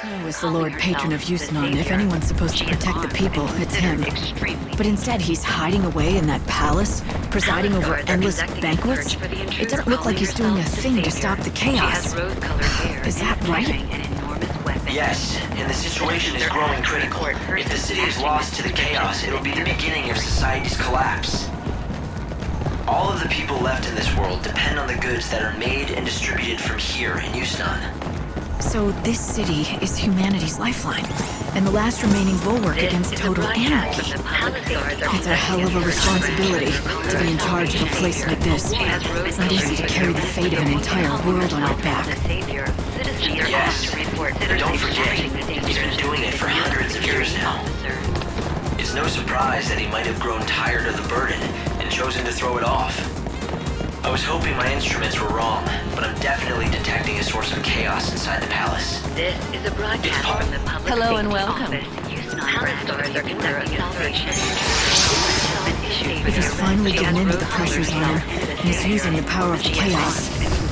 Snow is the Lord Patron of Yusnan. If anyone's supposed to protect the people, it's him. But instead, he's hiding away in that palace, presiding over endless banquets. It doesn't look like he's doing a thing to stop the chaos. Is that right? Yes, and the situation is growing critical. If the city is lost to the chaos, it'll be the beginning of society's collapse. All of the people left in this world depend on the goods that are made and distributed from here in Yusnan. So this city is humanity's lifeline, and the last remaining bulwark against total anarchy. It's a hell of a responsibility to be in charge of a place like this. It's not easy to carry the fate of an entire world on your back. Yes, but don't forget, he's been doing it for hundreds of years now. It's no surprise that he might have grown tired of the burden and chosen to throw it off. I was hoping my instruments were wrong, but I'm definitely detecting a source of chaos inside the palace. This is a broadcast from the public Hello and welcome. Stars are conducting salvation. If he's finally given in to the pressures on him, and he's using the power of the chaos,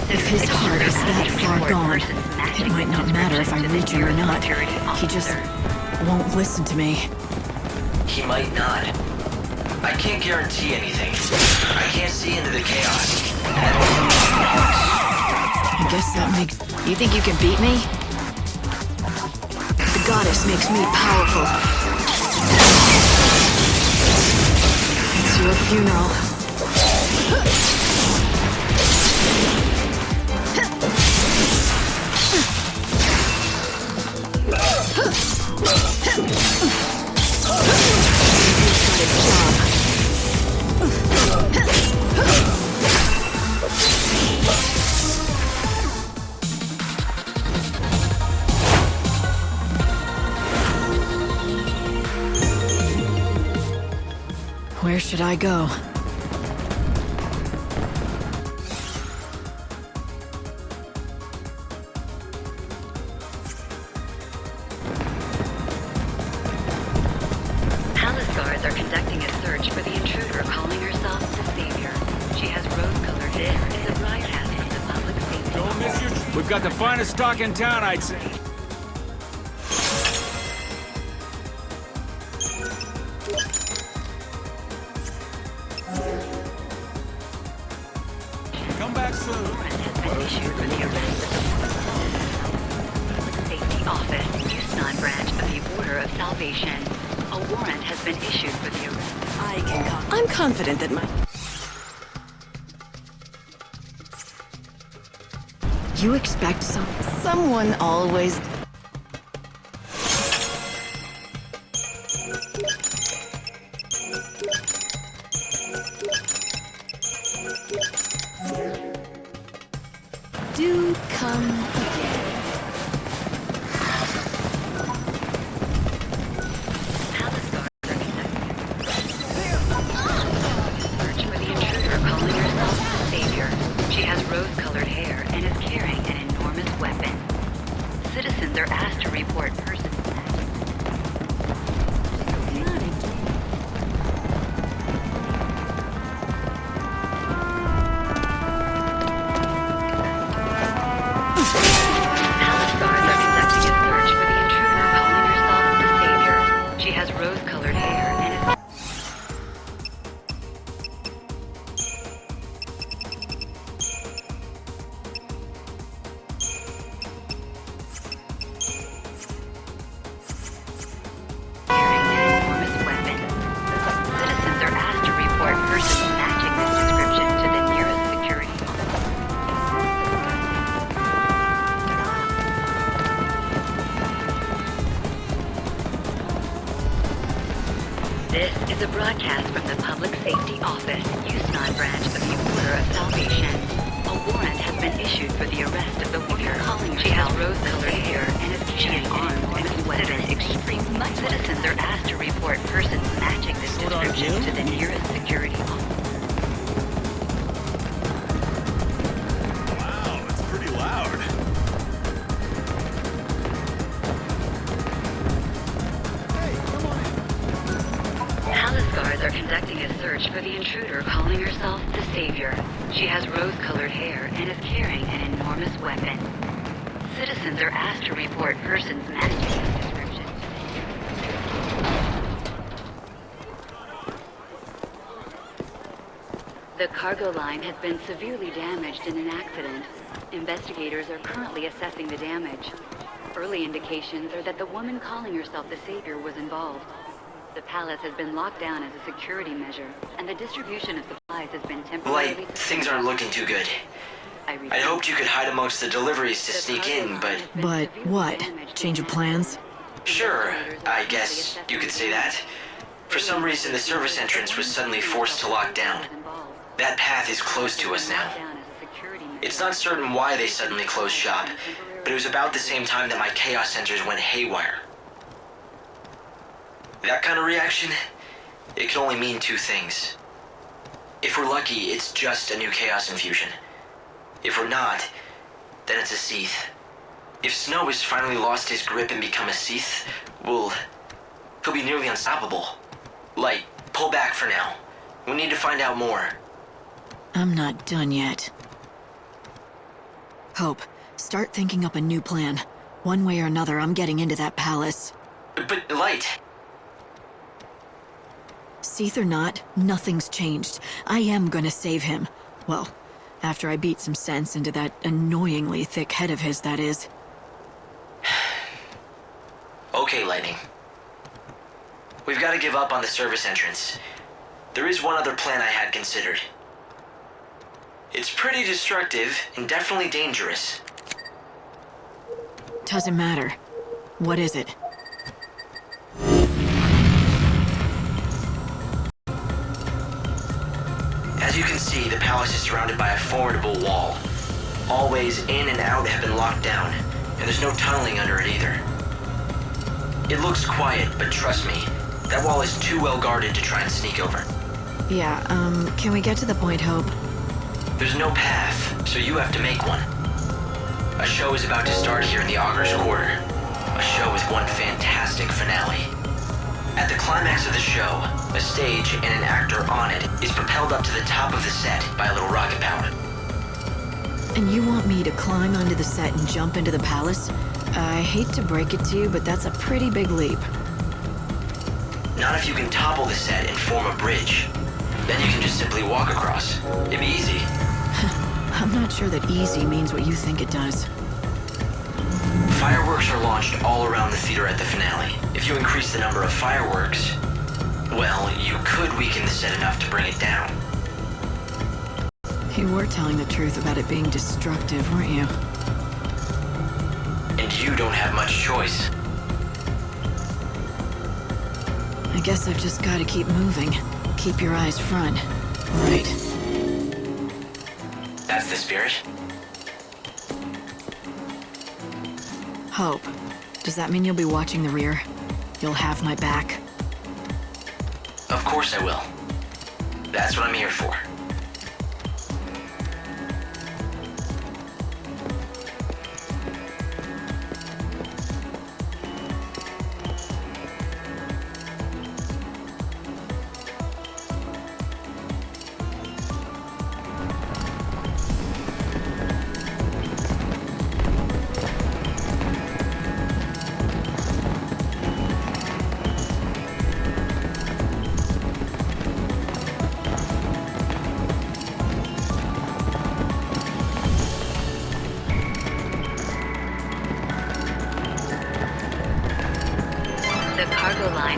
if his heart is that far gone, it might not matter if I reach him or not. He just won't listen to me. He might not. I can't guarantee anything. I can't see into the chaos. I guess that makes... You think you can beat me? The goddess makes me powerful. It's your funeral. Where should I go? Palace guards are conducting a search for the intruder calling herself the Savior. She has rose-colored hair and a broadcast from the public safety. Don't miss your... We've got the finest stock in town, I'd say. Come back soon. Has been issued for the arrest of the public safety office, Yusnan branch of the Order of Salvation. A warrant has been issued for the arrest. I'm confident that my... You expect someone always... Do come again. Palace guards are conducting search for the intruder calling herself the Savior. She has rose-colored hair and is carrying an enormous weapon. Citizens are asked to report persons. Palace guards are conducting a search for the intruder calling herself the Savior. She has rose-colored hair and is... carrying an enormous weapon. Citizens are asked to report persons matching this description to the nearest security officer. This is a broadcast from the Public Safety Office, Yusnan branch of the Order of Salvation. A warrant has been issued for the arrest of the warrior calling she has rose-colored hair and is carrying an enormous weapon. Citizens are asked to report persons matching this description to the nearest security officer. Wow, that's pretty loud. Palace guards are conducting a search for the intruder calling herself the Savior. She has rose-colored hair and is carrying an enormous weapon. Citizens are asked to report persons matching this description. The cargo line has been severely damaged in an accident. Investigators are currently assessing the damage. Early indications are that the woman calling herself the Savior was involved. The palace has been locked down as a security measure, and the distribution of supplies has been temporarily... Light, things aren't looking too good. I hoped you could hide amongst the deliveries to sneak in, but... But what? Change of plans? Sure, I guess you could say that. For some reason, the service entrance was suddenly forced to lock down. That path is closed to us now. It's not certain why they suddenly closed shop, but it was about the same time that my chaos sensors went haywire. That kind of reaction, it can only mean two things. If we're lucky, it's just a new chaos infusion. If we're not, then it's a Seath. If Snow has finally lost his grip and become a Seath, he'll be nearly unstoppable. Light, pull back for now. We need to find out more. I'm not done yet. Hope, start thinking up a new plan. One way or another, I'm getting into that palace. But Light... Seath or not, nothing's changed. I am gonna save him. Well, after I beat some sense into that annoyingly thick head of his, that is. Okay, Lightning. We've got to give up on the service entrance. There is one other plan I had considered. It's pretty destructive and definitely dangerous. Doesn't matter. What is it? As you can see, the palace is surrounded by a formidable wall. All ways in and out have been locked down, and there's no tunneling under it either. It looks quiet, but trust me, that wall is too well guarded to try and sneak over. Yeah, can we get to the point, Hope? There's no path, so you have to make one. A show is about to start here in the Augur's Quarter. A show with one fantastic finale. At the climax of the show, a stage and an actor on it is propelled up to the top of the set by a little rocket power. And you want me to climb onto the set and jump into the palace? I hate to break it to you, but that's a pretty big leap. Not if you can topple the set and form a bridge. Then you can just simply walk across. It'd be easy. I'm not sure that easy means what you think it does. Fireworks are launched all around the theater at the finale. If you increase the number of fireworks, well, you could weaken the set enough to bring it down. You were telling the truth about it being destructive, weren't you? And you don't have much choice. I guess I've just got to keep moving. Keep your eyes front. Right. That's the spirit. Hope. Does that mean you'll be watching the rear? You'll have my back? Of course I will. That's what I'm here for.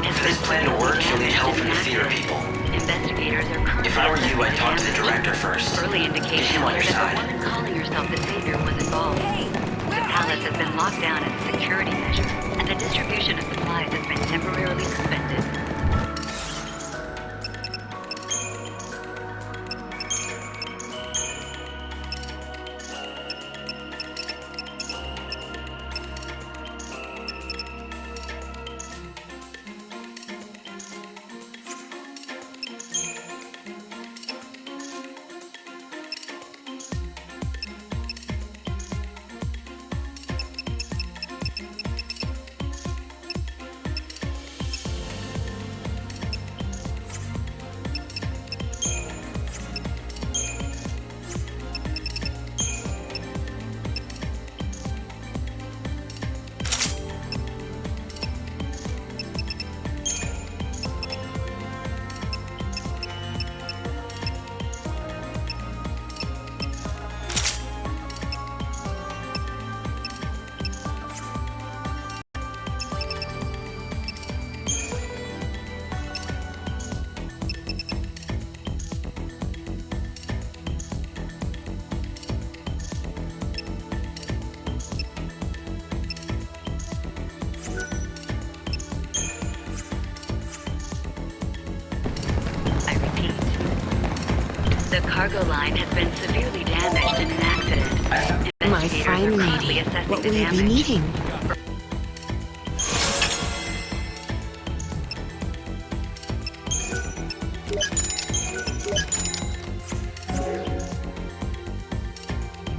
For this plan to work, you'll need help from the theater people. Investigators are currently... If I were you, I'd talk to the director first. Early indications him on your that side. the woman calling herself the Savior was involved. The palace has been locked down as a security measure, and the distribution of supplies has been temporarily suspended. The cargo line has been severely damaged in an accident. My fine lady, what will you be needing?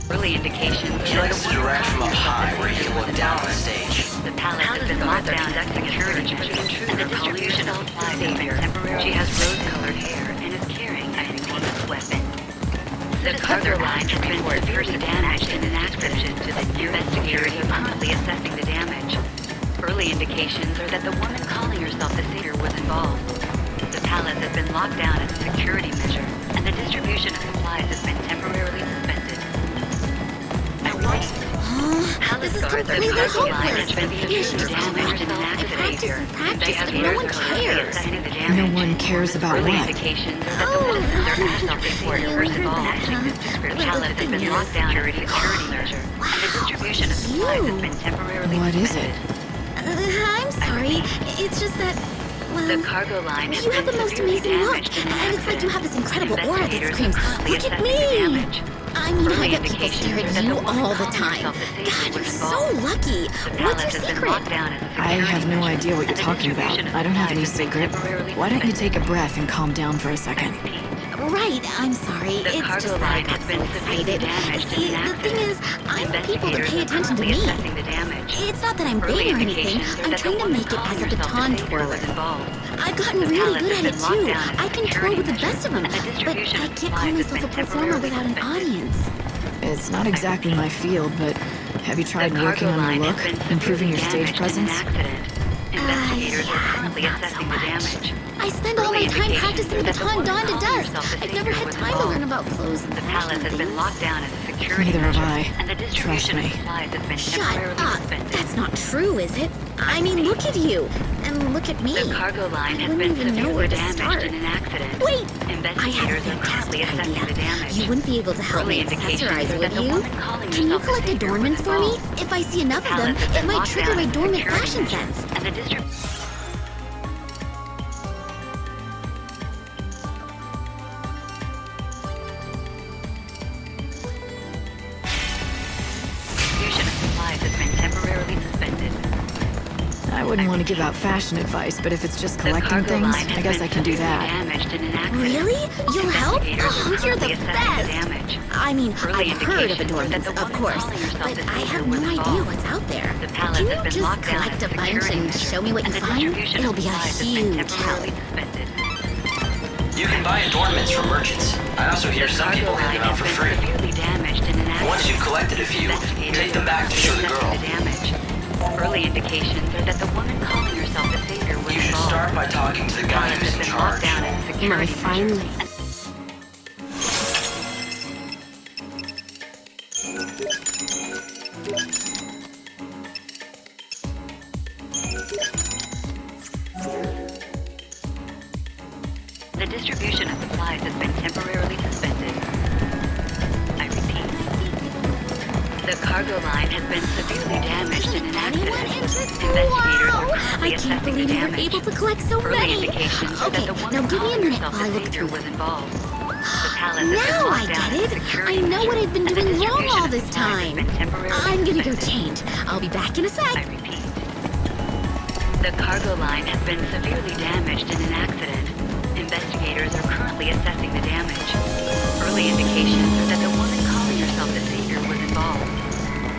Early indications He likes to direct from up high where he can look down on the stage. the palace has been locked down as security measures, and the distribution of supplies has been temporary. She has rose-colored hair and is carrying an enormous weapon. The cargo line has been severely damaged in an accident. To the investigators are currently assessing the damage. Early indications are that the woman calling herself the savior was involved. The palace has been locked down as a security measure, and the distribution of supplies has been temporarily suspended. This is completely hopeless. You should just tell them. I practice, but no one cares. No one cares about Early what? indications are that the citizens are asked to report first of all. The palace has been locked down as a security measure, and the distribution of supplies has been temporarily What is suspended. it? I'm sorry. It's just that, The well, cargo line has you been have the most severely amazing look, damaged in an and it's like you have this incredible aura that Investigators screams, are currently "Look at assessing the me!" damage. I mean, I Early get people indications stare are at that you the woman all the calling time. herself the savior God, was you're so involved. lucky. The What's palace your has been secret? locked down as a I security have no measure, idea what you're and the talking about. distribution of I don't have any supplies has been secret. temporarily Why don't you suspended. take a breath and calm down for a second? Right, I'm sorry. The It's cargo just that I line got has so been severely excited. damaged See, in an the thing accident. is, I want people to pay Investigators are attention to currently me. assessing the damage. It's not that I'm Early vain or anything. indications are I'm that the trying to woman make it calling as a herself the baton savior twirler. was involved. I've gotten The really palace good has at it been locked too. down as a I can twirl security with the measure, best of them, and the but distribution I of can't call supplies has myself a been performer temporarily without an suspended. audience. It's not exactly my field, but have you tried The working cargo on line your has look, been improving your severely stage damaged in an presence? accident. Investigators are Yeah, currently not so assessing the much. damage. I spend all my Early time indications practicing are that the baton woman dawn to calling dusk. herself the I've never savior had was time to involved. learn about clothes and The fashion palace has been things. locked down as a security Neither have measure, I. and the Trust distribution me. of supplies has been Shut temporarily up. suspended. That's not true, is it? I mean, look at you. And look at me. The cargo line I has been wouldn't even know severely where to damaged start. in an accident. Wait! I have a Investigators are currently fantastic assessing the idea. damage. You wouldn't be able to help Early me indications accessorize, are would that the you? woman calling Can you herself the collect savior was adornments for me? involved. If I see enough The of them, palace has it been might locked trigger down my as a dormant security fashion measure, sense. and the distribution of supplies has been temporarily suspended. I wouldn't want to give out fashion advice, but if it's just The collecting cargo things, line has I guess been I can do severely that. damaged in an accident. Really? You'll help? Investigators Oh, are you're currently the assessing best. the damage. I mean, Early I've heard of indications are that adornments, the of woman course, calling herself but the I savior have was no idea involved. what's out there. The palace Can has you been just locked down collect as a bunch security and measure, show me what and you the find? distribution It'll of be a supplies has been huge help. temporarily suspended. You can buy adornments from merchants. I also hear The some cargo people hand line them out has for been free. severely damaged in an accident. Once you've collected a few, Investigators take them are back to show the currently girl. assessing the damage. Early indications are that the woman calling herself the savior was You should involved. start by talking to the The guy palace who's has in been locked charge. down as a My security fine measure. lady. The distribution of supplies has been temporarily suspended. I repeat. The cargo line has been severely damaged in an accident. Anyone interested? Investigators Wow! are currently I can't assessing the believe you were damage. able to collect so Early many. indications are Okay, that the now woman give me a calling minute herself while I the look savior through was them. involved. The palace has been Now I locked down get as a it. security I know what measure, I've been and the doing wrong distribution all of this supplies has time. been temporarily I'm gonna go suspended. change. I'll be back in a I sec. repeat. The cargo line has been severely damaged in an accident. Investigators are currently assessing the damage. Early indications are that the woman calling herself the savior was involved.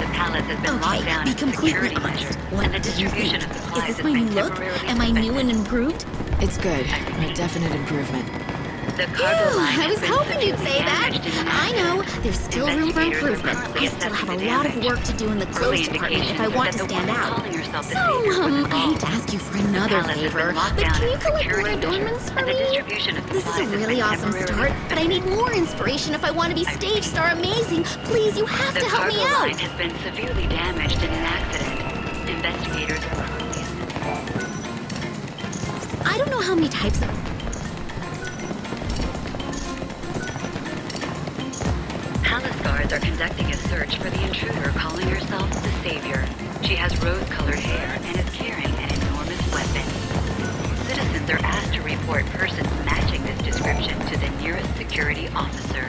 The palace has been locked Okay, down be as a completely security honest. measure, What and the do you distribution think? of Is supplies this has my been new look? temporarily Am I new suspended. and improved? It's good. A definite improvement. The cargo Phew, line I has was been hoping you'd severely say that. damaged in an I know. accident. There's still room for Investigators are improvement. currently I still have a assessing the lot of damage. work to do in the Early clothes department if I indications want are to that the stand woman out. calling herself the So, savior was I hate involved. to ask you for another palace has favor, been locked but down can as you a collect more security measure, adornments for and the me? distribution of This is supplies a has really been awesome temporarily start, but I need more inspiration if I want to be stage star amazing. Please, you have The to help me cargo out. line has been severely damaged in an accident. Investigators are currently I don't know how many types of... Palace guards are conducting a search for the intruder calling herself the Savior. She has rose-colored hair and is carrying an enormous weapon. Citizens They're asked to report persons matching this description to the nearest security officer.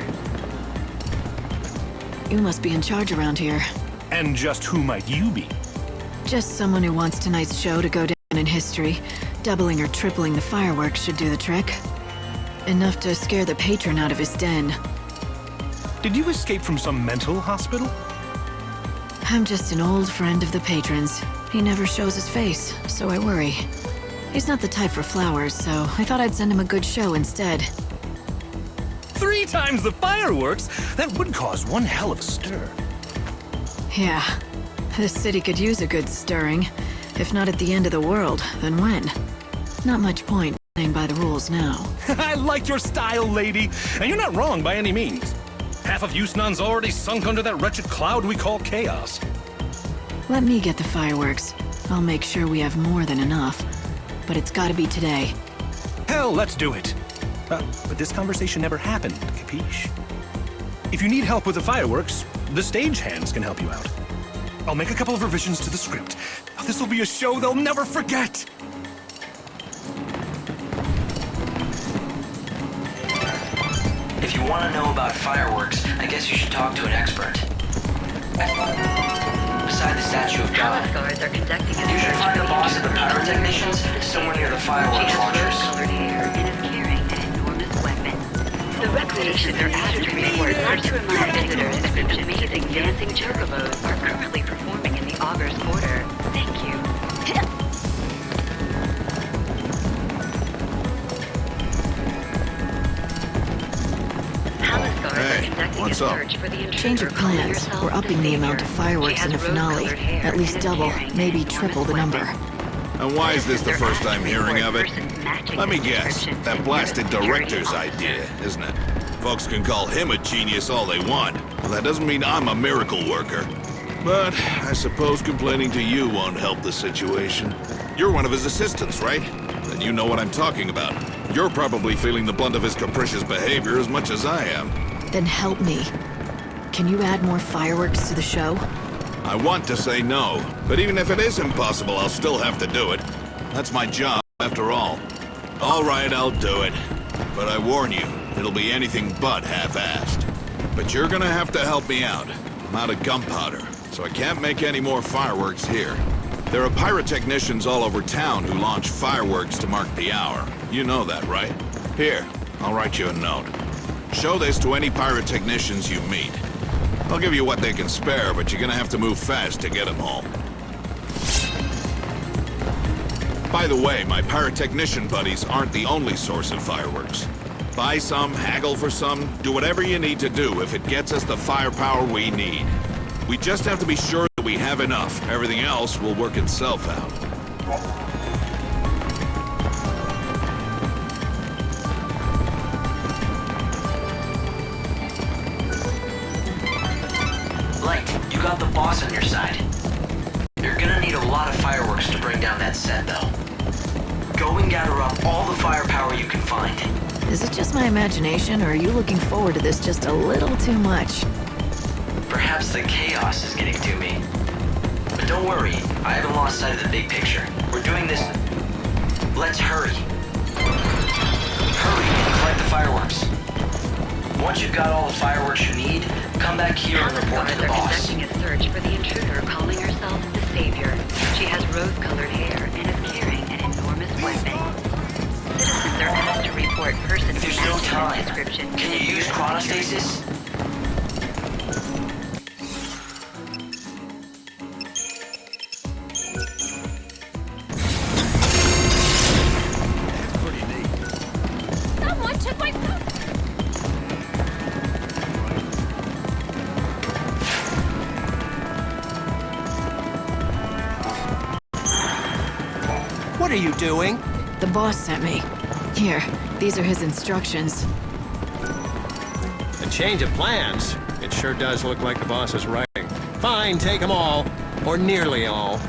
You must be in charge around here. And just who might you be? Just someone who wants tonight's show to go down in history. Doubling or tripling the fireworks should do the trick. Enough to scare the patron out of his den. Did you escape from some mental hospital? I'm just an old friend of the patron's. He never shows his face, so I worry. He's not the type for flowers, so I thought I'd send him a good show instead. 3 times the fireworks? That would cause one hell of a stir. Yeah. This city could use a good stirring. If not at the end of the world, then when? Not much point playing by the rules now. I like your style, lady. And you're not wrong by any means. Half of Yusnan's already sunk under that wretched cloud we call chaos. Let me get the fireworks. I'll make sure we have more than enough. But it's gotta be today. Hell, let's do it. But this conversation never happened, capiche? If you need help with the fireworks, the stagehands can help you out. I'll make a couple of revisions to the script. This'll be a show they'll never forget! If you want to know about fireworks, I guess you should talk to an expert. Beside the statue of God, Palace guards are conducting a you should search find for the the boss of the intruder pyrotechnicians somewhere near the She fireworks has launchers. rose-colored hair and is carrying an enormous weapon. The recreations are asked to report to remind visitors that the amazing dancing chocobos are currently performing in the Augur's Quarter. Thank you. Palace guards are conducting a search for the intruder. Change of calling plans. herself We're the upping the amount of Savior. fireworks She in the has finale. rose-colored hair At least and is double, carrying maybe an triple the enormous number. weapon. And why is this the first I'm hearing of it? Persons matching Let me this guess. description That to blasted the security director's officer. idea, isn't it? Folks can call him a genius all they want. Well, that doesn't mean I'm a miracle worker. But I suppose complaining to you won't help the situation. You're one of his assistants, right? Then you know what I'm talking about. You're probably feeling the blunt of his capricious behavior as much as I am. Then help me. Can you add more fireworks to the show? I want to say no, but even if it is impossible, I'll still have to do it. That's my job, after all. All right, I'll do it. But I warn you, it'll be anything but half-assed. But you're gonna have to help me out. I'm out of gunpowder, so I can't make any more fireworks here. There are pyrotechnicians all over town who launch fireworks to mark the hour. You know that, right? Here, I'll write you a note. Show this to any pyrotechnicians you meet. I'll give you what they can spare, but you're gonna have to move fast to get them home. By the way, my pyrotechnician buddies aren't the only source of fireworks. Buy some, haggle for some, do whatever you need to do if it gets us the firepower we need. We just have to be sure that we have enough. Everything else will work itself out. Light, you got the boss on your side. You're gonna need a lot of fireworks to bring down that set, though. Go and gather up all the firepower you can find. Is it just my imagination, or are you looking forward to this just a little too much? Perhaps the chaos is getting to me. But don't worry, I haven't lost sight of the big picture. We're doing this... Let's hurry. Hurry and collect the fireworks. Once you've got all the fireworks you need, come back here and Palace report guards to the are boss. conducting a search for the intruder calling herself the Savior. She has rose-colored hair and is carrying an enormous weapon. Citizens are asked to report persons If there's no matching time, this description. can you use chronostasis? Someone took my phone. What are you doing? The boss sent me. Here, these are his instructions. A change of plans. It sure does look like the boss is writing. Fine, take them all. Or nearly all.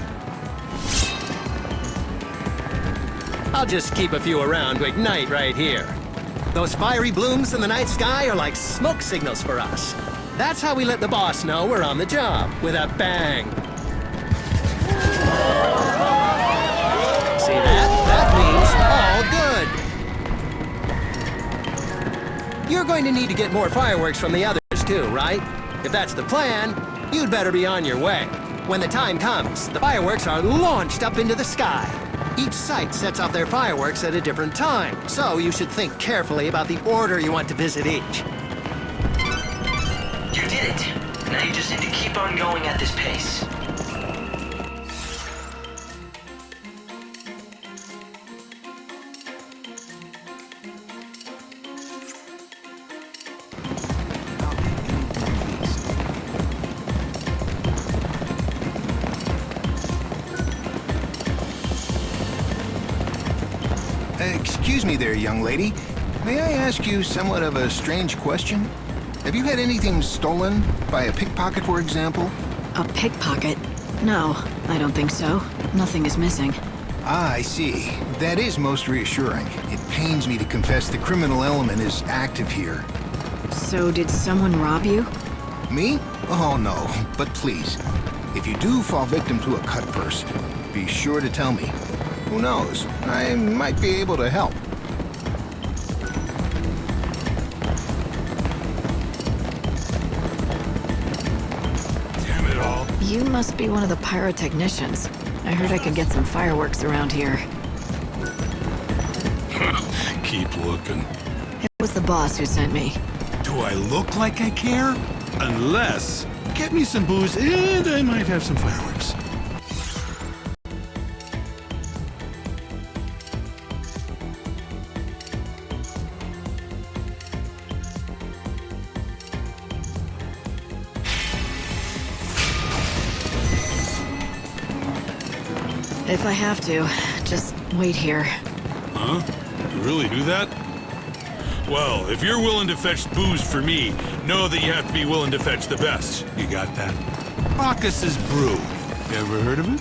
I'll just keep a few around to ignite right here. Those fiery blooms in the night sky are like smoke signals for us. That's how we let the boss know we're on the job, with a bang. See that? That means all good. You're going to need to get more fireworks from the others too, right? If that's the plan, you'd better be on your way. When the time comes, the fireworks are launched up into the sky. Each site sets off their fireworks at a different time, so you should think carefully about the order you want to visit each. You did it. Now you just need to keep on going at this pace. Excuse me there, young lady. May I ask you somewhat of a strange question? Have you had anything stolen? By a pickpocket, for example? A pickpocket? No, I don't think so. Nothing is missing. Ah, I see. That is most reassuring. It pains me to confess the criminal element is active here. So did someone rob you? Me? Oh, no. But please, if you do fall victim to a cut person, be sure to tell me. Who knows? I might be able to help. Damn it all. You must be one of the pyrotechnicians. I heard I could get some fireworks around here. Keep looking. It was the boss who sent me. Do I look like I care? Unless, get me some booze and I might have some fireworks. If I have to, just wait here. Huh? You really do that? Well, if you're willing to fetch booze for me, know that you have to be willing to fetch the best. You got that? Bacchus's Brew. You ever heard of it?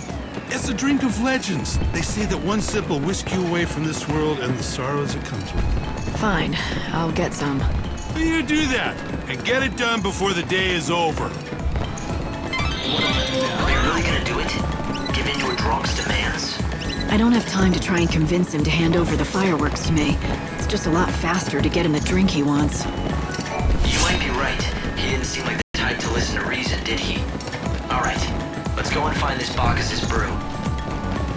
It's a drink of legends. They say that one sip will whisk you away from this world and the sorrows it comes with. Fine, I'll get some. You do that, and get it done before the day is over. Are you really gonna do it? Give in to a drunk's demands? I don't have time to try and convince him to hand over the fireworks to me. It's just a lot faster to get him the drink he wants. You might be right. He didn't seem like the type to listen to reason, did he? Alright, let's go and find this Bacchus's Brew.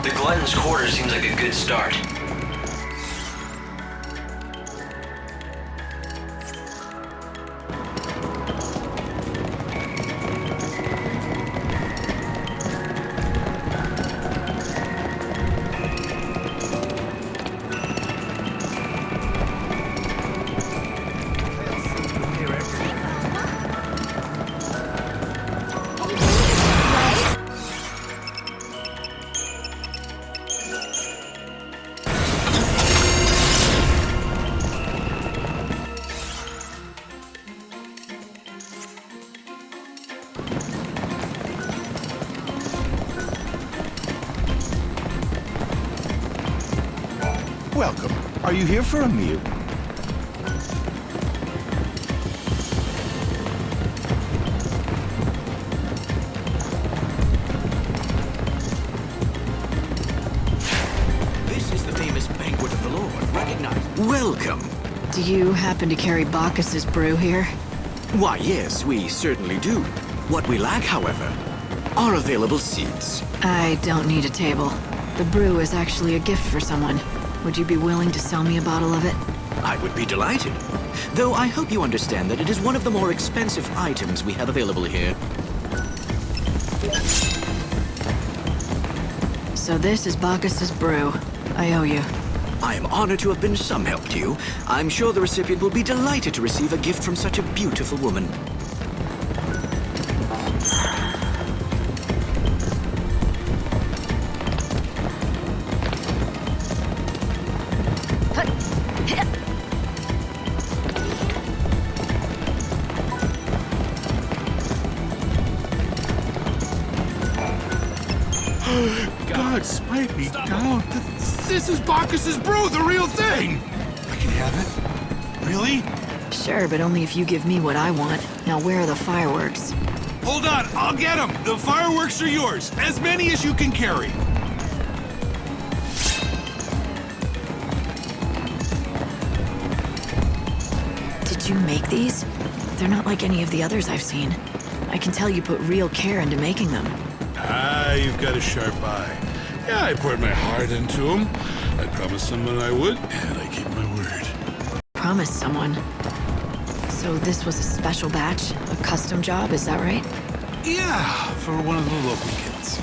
The Glutton's Quarter seems like a good start. Welcome. Are you here for a meal? This is the famous banquet of the Lord. Recognize. Welcome. Do you happen to carry Bacchus's Brew here? Why, yes, we certainly do. What we lack, however, are available seats. I don't need a table. The brew is actually a gift for someone. Would you be willing to sell me a bottle of it? I would be delighted. Though I hope you understand that it is one of the more expensive items we have available here. So this is Bacchus's Brew. I owe you. I am honored to have been some help to you. I'm sure the recipient will be delighted to receive a gift from such a beautiful woman. God, smite me down. This is Bacchus's Brew, the real thing! I can have it? Really? Sure, but only if you give me what I want. Now where are the fireworks? Hold on, I'll get them. The fireworks are yours. As many as you can carry. Did Did you make these? They're not like any of the others I've seen. I can tell you put real care into making them. Ah, you've got a sharp eye. Yeah, I poured my heart into them. I promised someone I would, and I keep my word. Promised someone. So this was a special batch? A custom job, is that right? Yeah, for one of the local kids.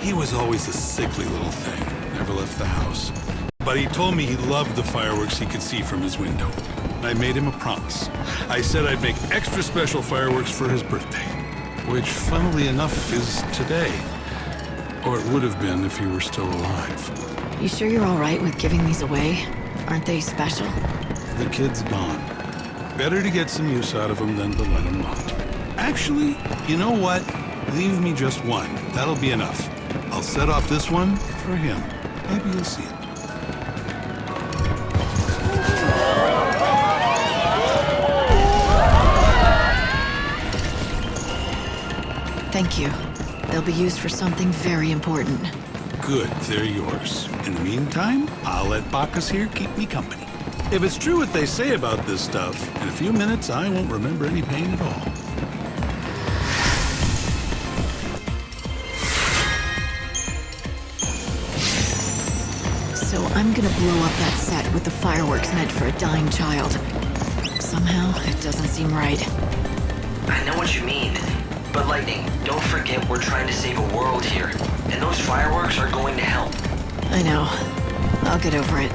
He was always a sickly little thing. Never left the house. But he told me he loved the fireworks he could see from his window. I made him a promise. I said I'd make extra special fireworks for his birthday. Which, funnily enough, is today. Or it would have been if he were still alive. You sure you're all right with giving these away? Aren't they special? The kid's gone. Better to get some use out of them than to let him rot. Actually, you know what? Leave me just one. That'll be enough. I'll set off this one for him. Maybe you'll see it. Thank you. They'll be used for something very important. Good, they're yours. In the meantime, I'll let Bacchus here keep me company. If it's true what they say about this stuff, in a few minutes I won't remember any pain at all. So I'm gonna blow up that set with the fireworks meant for a dying child. Somehow, it doesn't seem right. I know what you mean. But Lightning, don't forget we're trying to save a world here. And those fireworks are going to help. I know. I'll get over it.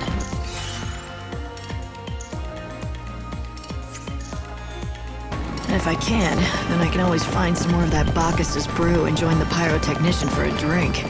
And if I can, then I can always find some more of that Bacchus's brew and join the pyrotechnician for a drink.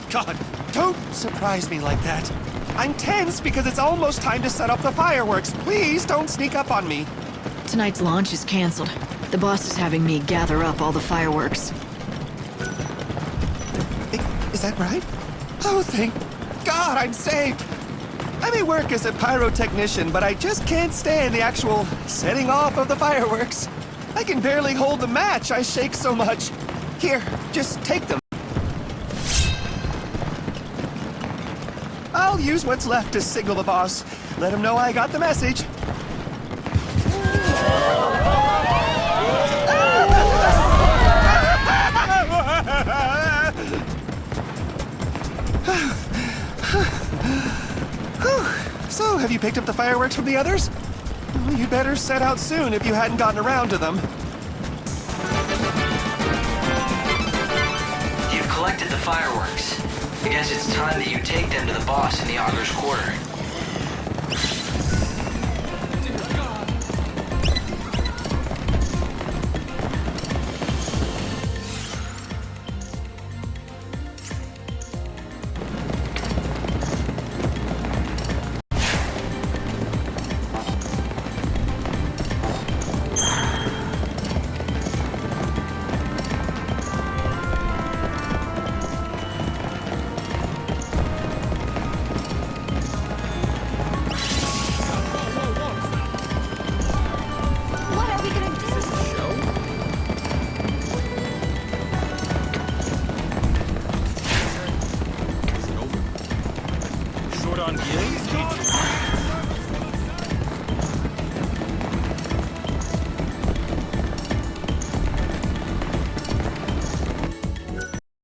God, don't surprise me like that. I'm tense because it's almost time to set up the fireworks. Please don't sneak up on me. Tonight's launch is canceled. The boss is having me gather up all the fireworks. Is that right? Oh, thank God I'm saved. I may work as a pyrotechnician, but I just can't stand the actual setting off of the fireworks. I can barely hold the match. I shake so much. Here, just take them. I'll use what's left to signal the boss. Let him know I got the message. So, have you picked up the fireworks from the others? Well, you'd better set out soon if you hadn't gotten around to them. You've collected the fireworks. I guess it's time that you take them to the boss in the Augur's quarter. On gears?